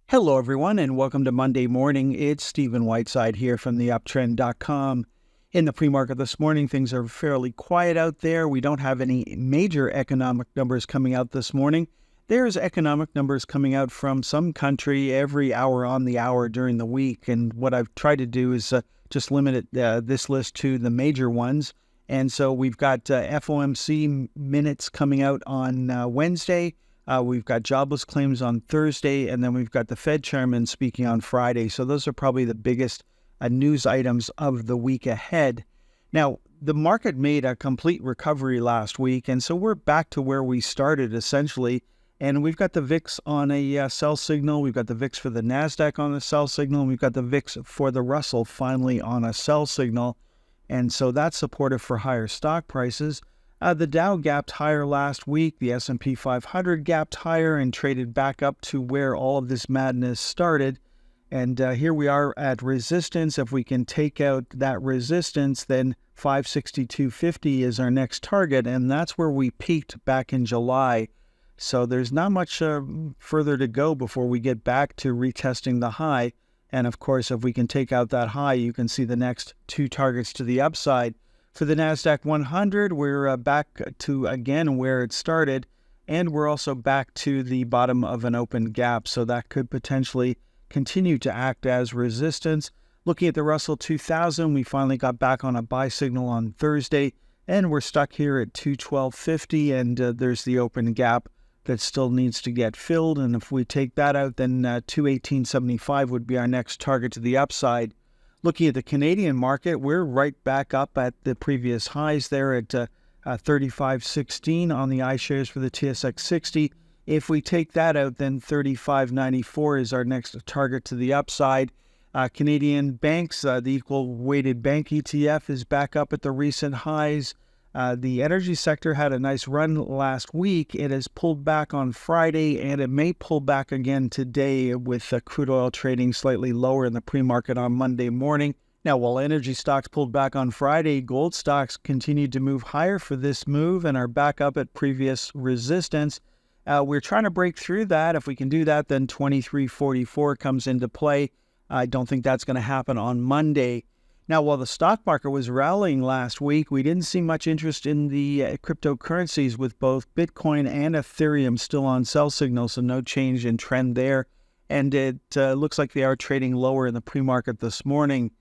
Hello, everyone, and welcome to Monday Morning. It's Stephen Whiteside here from theuptrend.com. In the pre-market this morning, things are fairly quiet out there. We don't have any major economic numbers coming out this morning. There's economic numbers coming out from some country every hour on the hour during the week, and what I've tried to do is just limit this list to the major ones. And so we've got FOMC minutes coming out on Wednesday. We've got jobless claims on Thursday, and then we've got the Fed chairman speaking on Friday. So those are probably the biggest news items of the week ahead. Now, the market made a complete recovery last week, and so we're back to where we started essentially. And we've got the VIX on a sell signal. We've got the VIX for the NASDAQ on a sell signal. And we've got the VIX for the Russell finally on a sell signal. And so that's supportive for higher stock prices. The Dow gapped higher last week. The S&P 500 gapped higher and traded back up to where all of this madness started. And here we are at resistance. If we can take out that resistance, then 562.50 is our next target. And that's where we peaked back in July. So there's not much further to go before we get back to retesting the high. And of course, if we can take out that high, you can see the next two targets to the upside. For the NASDAQ 100, we're back to, again, where it started, and we're also back to the bottom of an open gap, so that could potentially continue to act as resistance. Looking at the Russell 2000, we finally got back on a buy signal on Thursday, and we're stuck here at 212.50, and there's the open gap that still needs to get filled, and if we take that out, then 218.75 would be our next target to the upside. Looking at the Canadian market, we're right back up at the previous highs there at 35.16 on the iShares for the TSX 60. If we take that out, then 35.94 is our next target to the upside. Canadian banks, the equal weighted bank ETF is back up at the recent highs. The energy sector had a nice run last week. It has pulled back on Friday, and it may pull back again today with crude oil trading slightly lower in the pre-market on Monday morning. Now, while energy stocks pulled back on Friday, gold stocks continued to move higher for this move and are back up at previous resistance. We're trying to break through that. If we can do that, then 23.44 comes into play. I don't think that's going to happen on Monday. Now, while the stock market was rallying last week, we didn't see much interest in the cryptocurrencies, with both Bitcoin and Ethereum still on sell signals, so no change in trend there. And it looks like they are trading lower in the pre-market this morning.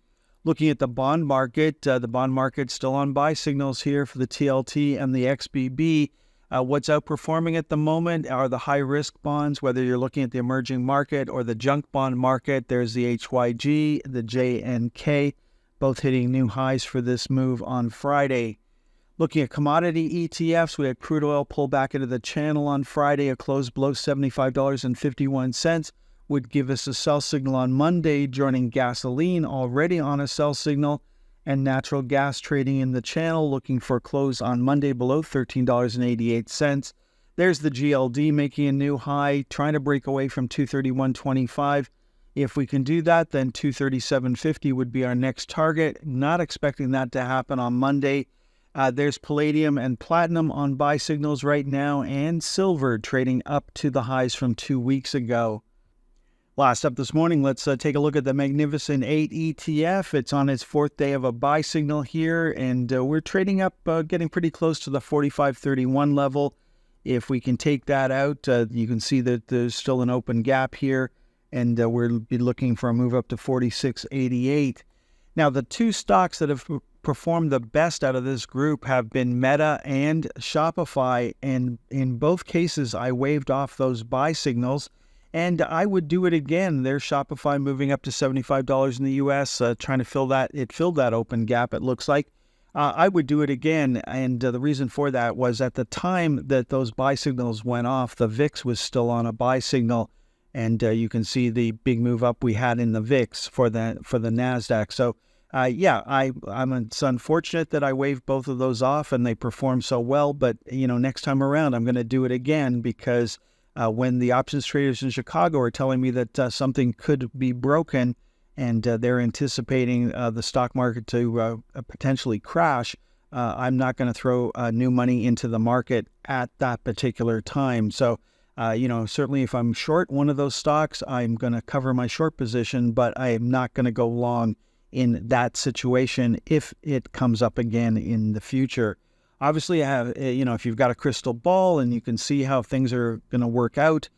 Looking at the bond market still on buy signals here for the TLT and the XBB. What's outperforming at the moment are the high-risk bonds, whether you're looking at the emerging market or the junk bond market. There's the HYG, the JNK, both hitting new highs for this move on Friday. Looking at commodity ETFs, we had crude oil pull back into the channel on Friday. A close below $75.51 would give us a sell signal on Monday, joining gasoline already on a sell signal, and natural gas trading in the channel, looking for a close on Monday below $13.88. There's the GLD making a new high, trying to break away from 231.25. If we can do that, then 237.50 would be our next target. Not expecting that to happen on Monday. There's palladium and platinum on buy signals right now, and silver trading up to the highs from 2 weeks ago. Last up this morning, let's take a look at the Magnificent 8 ETF. It's on its fourth day of a buy signal here, and we're trading up, getting pretty close to the 45.31 level. If we can take that out, you can see that there's still an open gap here, and we'll be looking for a move up to 46.88. Now, the two stocks that have performed the best out of this group have been Meta and Shopify, and in both cases, I waved off those buy signals, and I would do it again. There's Shopify moving up to $75 in the U.S., trying to fill that. It filled that open gap, it looks like. I would do it again, and the reason for that was at the time that those buy signals went off, the VIX was still on a buy signal. And you can see the big move up we had in the VIX for the NASDAQ. So, it's unfortunate that I waved both of those off and they performed so well. But, next time around, I'm going to do it again, because when the options traders in Chicago are telling me that something could be broken and they're anticipating the stock market to potentially crash, I'm not going to throw new money into the market at that particular time. So Certainly if I'm short one of those stocks, I'm going to cover my short position, but I am not going to go long in that situation if it comes up again in the future. Obviously, I have, if you've got a crystal ball and you can see how things are going to work out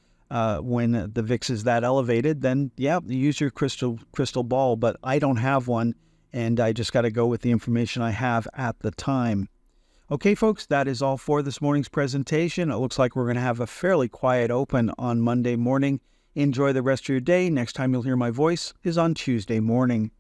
when the VIX is that elevated, then use your crystal ball. But I don't have one, and I just got to go with the information I have at the time. Okay, folks, that is all for this morning's presentation. It looks like we're going to have a fairly quiet open on Monday morning. Enjoy the rest of your day. Next time you'll hear my voice is on Tuesday morning.